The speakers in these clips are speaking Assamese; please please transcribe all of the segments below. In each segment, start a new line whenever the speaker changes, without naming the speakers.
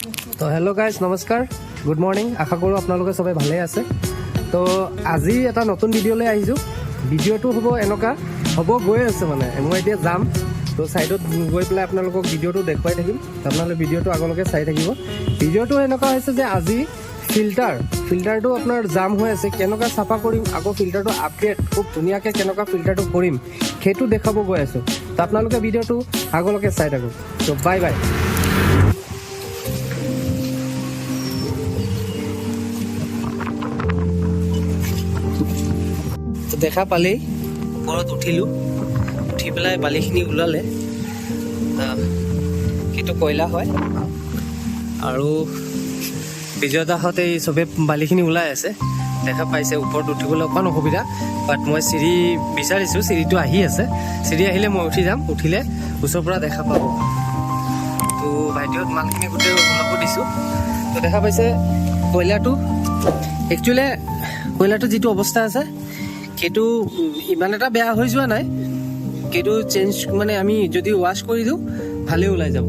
তো হেল্ল' গাইজ নমস্কাৰ, গুড মৰ্ণিং। আশা কৰোঁ আপোনালোকে চবেই ভালে আছে। তো আজি এটা নতুন ভিডিঅ'লৈ আহিছোঁ। ভিডিঅ'টো হ'ব এনেকুৱা, গৈ আছে মানে মই এতিয়া যাম। তো ছাইডত গৈ পেলাই আপোনালোকক ভিডিঅ'টো দেখুৱাই থাকিম। আপোনালোকে ভিডিঅ'টো আগলৈকে চাই থাকিব। ভিডিঅ'টো এনেকুৱা হৈছে যে আজি ফিল্টাৰটো আপোনাৰ জাম হৈ আছে, কেনেকুৱা চাফা কৰিম, আকৌ ফিল্টাৰটো আপডেট খুব ধুনীয়াকৈ কেনেকুৱা ফিল্টাৰটো কৰিম সেইটো দেখাব গৈ আছোঁ। তো আপোনালোকে ভিডিঅ'টো আগলৈকে চাই থাকক। তো বাই বাই। দেখা পালেই ওপৰত উঠিলোঁ, উঠি পেলাই বালিখিনি ওলালে। সেইটো কয়লা হয় আৰু বিজয়দাহঁত এই চবে বালিখিনি ওলাই আছে, দেখা পাইছে। ওপৰত উঠিবলৈ অকণ অসুবিধা, বাট মই চিৰি বিচাৰিছোঁ, চিৰিটো আহি আছে। চিৰি আহিলে মই উঠি যাম, উঠিলে ওচৰৰ পৰা দেখা পাব। তো ভাইটিহঁত মালখিনি গোটেই ওলাব দিছোঁ। তো দেখা পাইছে কয়লাটো যিটো অৱস্থা আছে সেইটো ইমান এটা বেয়া হৈ যোৱা নাই। সেইটো চেঞ্জ মানে আমি যদি ৱাছ কৰি দিওঁ ভালেই ওলাই যাব।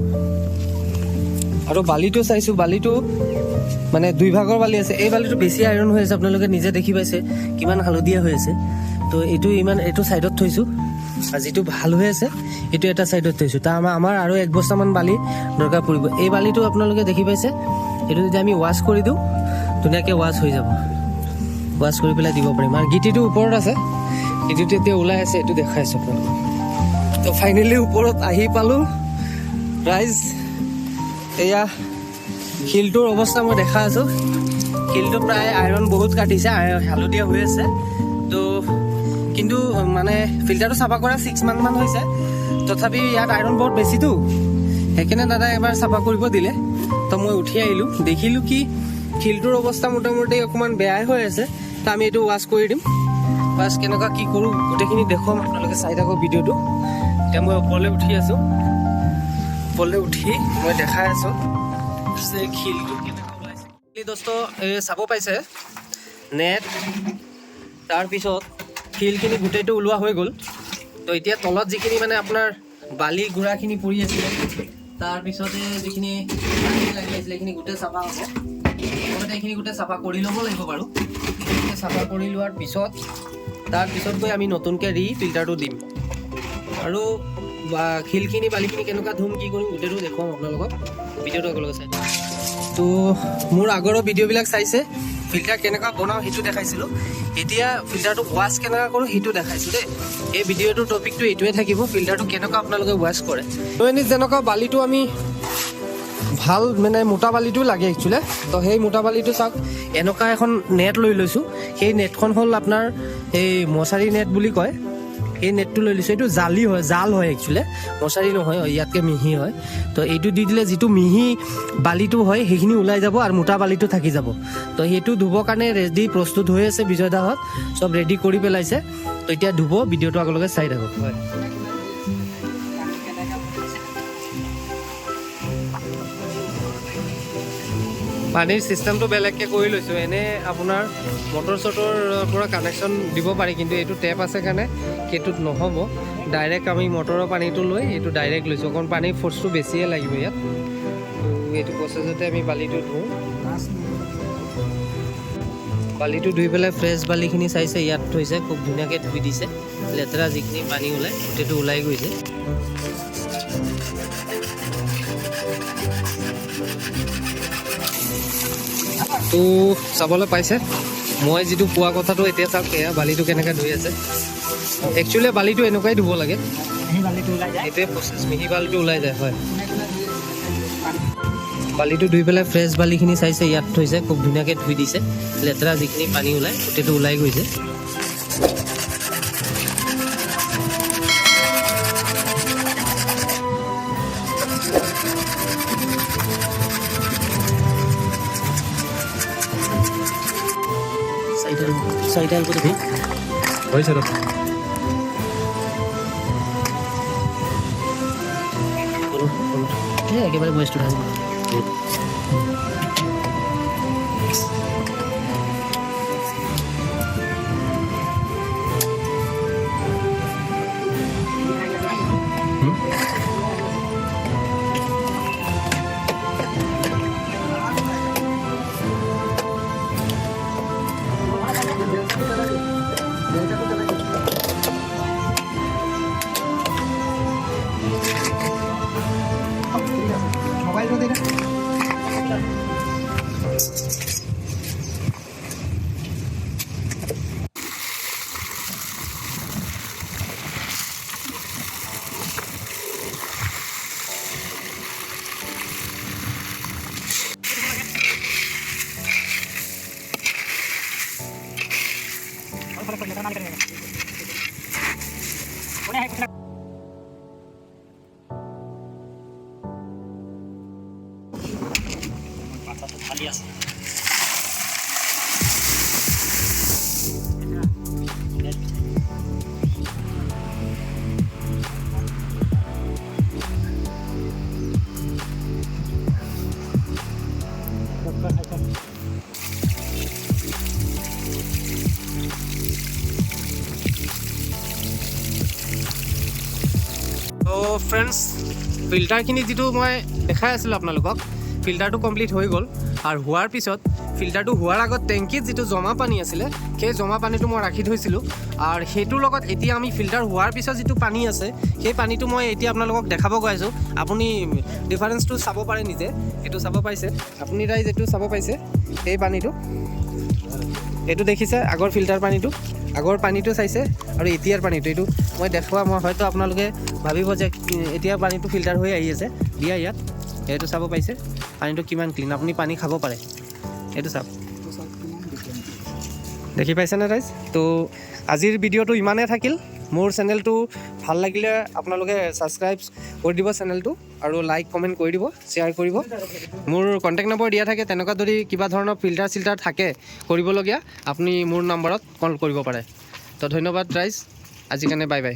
আৰু বালিটো চাইছোঁ, বালিটো মানে দুই ভাগৰ বালি আছে। এই বালিটো বেছি আইৰণ হৈ আছে, আপোনালোকে নিজে দেখি পাইছে কিমান হালধীয়া হৈ আছে। তো এইটো ছাইডত থৈছোঁ, আৰু যিটো ভাল হৈ আছে এইটো এটা ছাইডত থৈছোঁ। তাৰ আমাৰ আৰু 1 বস্তামান বালি দৰকাৰ পৰিব। এই বালিটো আপোনালোকে দেখি পাইছে, এইটো যদি আমি ৱাছ কৰি দিওঁ ধুনীয়াকৈ ৱাছ হৈ যাব। ৱাছ কৰি পেলাই দিব পাৰিম। আৰু গিটিটো ওপৰত আছে, গিটিটো এতিয়া ওলাই আছে, এইটো দেখাই আছোঁ আপোনালোকক। তো ফাইনেলি ওপৰত আহি পালোঁ। ৰাইজ এয়া শিলটোৰ অৱস্থা মই দেখা আছোঁ। শিলটো প্ৰায় আইৰণ বহুত কাটিছে, হালধীয়া হৈ আছে। তো কিন্তু মানে ফিল্টাৰটো চাফা কৰা 6 মান্থমান হৈছে, তথাপি ইয়াত আইৰণ বহুত বেছিতো, সেইকাৰণে দাদাই এবাৰ চাফা কৰিব দিলে। তো মই উঠি আহিলোঁ, দেখিলোঁ কি শিলটোৰ অৱস্থা মোটামুটি অকণমান বেয়াই হৈ আছে। তো আমি এইটো ৱাছ কৰি দিম। ৱাছ কেনেকুৱা কি কৰোঁ গোটেইখিনি দেখুৱাম, আপোনালোকে চাই থাকক ভিডিঅ'টো। এতিয়া মই ওপৰলৈ উঠি আছোঁ, ওপৰলৈ উঠি মই দেখাই আছোঁ যে শিলটো কেনেকুৱা ওলাইছে। দোস্ত চাব পাইছে নেট, তাৰপিছত শিলখিনি গোটেইটো ওলোৱা হৈ গ'ল। তো এতিয়া তলত যিখিনি মানে আপোনাৰ বালি গুড়াখিনি পৰি আছিলে, তাৰপিছতে যিখিনি লাগি আছিলে সেইখিনি গোটেই চাফা হ'ব। প্ৰথমতে এইখিনি গোটেই চাফা কৰি ল'ব লাগিব বাৰু। চাফা কৰি লোৱাৰ পিছত তাৰপিছত গৈ আমি নতুনকৈ ফিল্টাৰটো দিম। আৰু শিলখিনি বালিখিনি কেনেকুৱা ধুম কি কৰিম গোটেইটো দেখুৱাম আপোনালোকক। ভিডিঅ'টো একেলগে চাই। তো মোৰ আগৰ ভিডিঅ'বিলাক চাইছে, ফিল্টাৰ কেনেকুৱা বনাওঁ সেইটো দেখাইছিলোঁ। এতিয়া ফিল্টাৰটো ৱাছ কেনেকুৱা কৰোঁ সেইটো দেখাইছোঁ দেই। এই ভিডিঅ'টোৰ টপিকটো এইটোৱে থাকিব, ফিল্টাৰটো কেনেকুৱা আপোনালোকে ৱাছ কৰে। তো এনেই যেনেকুৱা বালিটো আমি ভাল মানে মোটা বালিটো লাগে একচুৱেলি। তো সেই মোটা বালিটো চাওক, এনেকুৱা এখন নেট লৈ লৈছোঁ। সেই নেটখন হ'ল আপোনাৰ এই মছাৰী নেট বুলি কয়। এই নেটটো লৈ লৈছোঁ, এইটো জাল হয় একচুৱেলি, মছাৰী নহয়, ইয়াতকৈ মিহি হয়। তো এইটো দি দিলে যিটো মিহি বালিটো হয় সেইখিনি ওলাই যাব আৰু মোটা বালিটো থাকি যাব। তো সেইটো ধুবৰ কাৰণে ৰেডি প্ৰস্তুত হৈ আছে। বিজয়দাহঁত চব ৰেডি কৰি পেলাইছে। তো এতিয়া ধুব, ভিডিঅ'টো আগলৈকে চাই থাকক। হয়, পানীৰ চিষ্টেমটো বেলেগকৈ কৰি লৈছোঁ। এনেই আপোনাৰ মটৰ চটৰ পৰা কানেকশ্যন দিব পাৰি, কিন্তু এইটো টেপ আছে কাৰণে সেইটোত নহ'ব। ডাইৰেক্ট আমি মটৰৰ পানীটো লৈ এইটো ডাইৰেক্ট লৈছোঁ। অকণ পানীৰ ফ'ৰ্চটো বেছিয়ে লাগিব ইয়াত। এইটো প্ৰচেছতে আমি বালিটো ধুওঁ। বালিটো ধুই পেলাই ফ্ৰেছ বালিখিনি চাইছে ইয়াত থৈছে, খুব ধুনীয়াকৈ ধুই দিছে। লেতেৰা যিখিনি পানী ওলায় গোটেইটো ওলাই গৈছে। তো চাবলৈ পাইছে মই যিটো পোৱা কথাটো। এতিয়া চাওক এয়া বালিটো কেনেকৈ ধুই আছে। একচুৱেলি বালিটো এনেকুৱাই ধুব লাগে, এইটোৱে প্ৰচেছ, মিহি বালিটো ওলাই যায়। হয়, বালিটো ধুই পেলাই ফ্ৰেছ বালিখিনি চাইছে ইয়াত থৈছে, খুব ধুনীয়াকৈ ধুই দিছে। লেতেৰা যিখিনি পানী ওলায় গোটেইটো ওলাই গৈছে। চাৰিটা হৈছে একেবাৰে বস্তু তো ফ্ৰেণ্ডছ, ফিল্টাৰখিনি যিটো মই দেখাই আছিলোঁ আপোনালোকক, ফিল্টাৰটো কমপ্লিট হৈ গ'ল। আৰু হোৱাৰ পিছত ফিল্টাৰটো হোৱাৰ আগত টেংকিত যিটো জমা পানী আছিলে, সেই জমা পানীটো মই ৰাখি থৈছিলোঁ। আৰু সেইটোৰ লগত এতিয়া আমি ফিল্টাৰ হোৱাৰ পিছত যিটো পানী আছে, সেই পানীটো মই এতিয়া আপোনালোকক দেখাব গৈ আছোঁ। আপুনি ডিফাৰেঞ্চটো চাব পাৰে নিজে। এইটো চাব পাইছে আপুনি, তাই যিটো চাব পাইছে সেই পানীটো, এইটো দেখিছে আগৰ ফিল্টাৰ পানীটো, আগৰ পানীটো চাইছে আৰু এতিয়াৰ পানীটো। এইটো মই দেখুওৱা, মই হয়তো আপোনালোকে ভাবিব যে এতিয়া পানীটো ফিল্টাৰ হৈ আহি আছে দিয়া ইয়াত। এইটো চাব পাইছে পানীটো কিমান ক্লিন, আপুনি পানী খাব পাৰে। এইটো চাওক, দেখি পাইছেনে ৰাইজ? তো আজিৰ ভিডিঅ'টো ইমানেই থাকিল। মোৰ চেনেলটো ভাল লাগিলে আপোনালোকে ছাবস্ক্ৰাইব কৰি দিব চেনেলটো, আৰু লাইক কমেণ্ট কৰি দিব, শ্বেয়াৰ কৰিব। মোৰ কণ্টেক্ট নম্বৰ দিয়া থাকে, তেনেকুৱা যদি কিবা ধৰণৰ ফিল্টাৰ চিল্টাৰ থাকে কৰিবলগীয়া, আপুনি মোৰ নম্বৰত কল কৰিব পাৰে। তো ধন্যবাদ ৰাইজ, আজিৰ কাৰণে বাই বাই।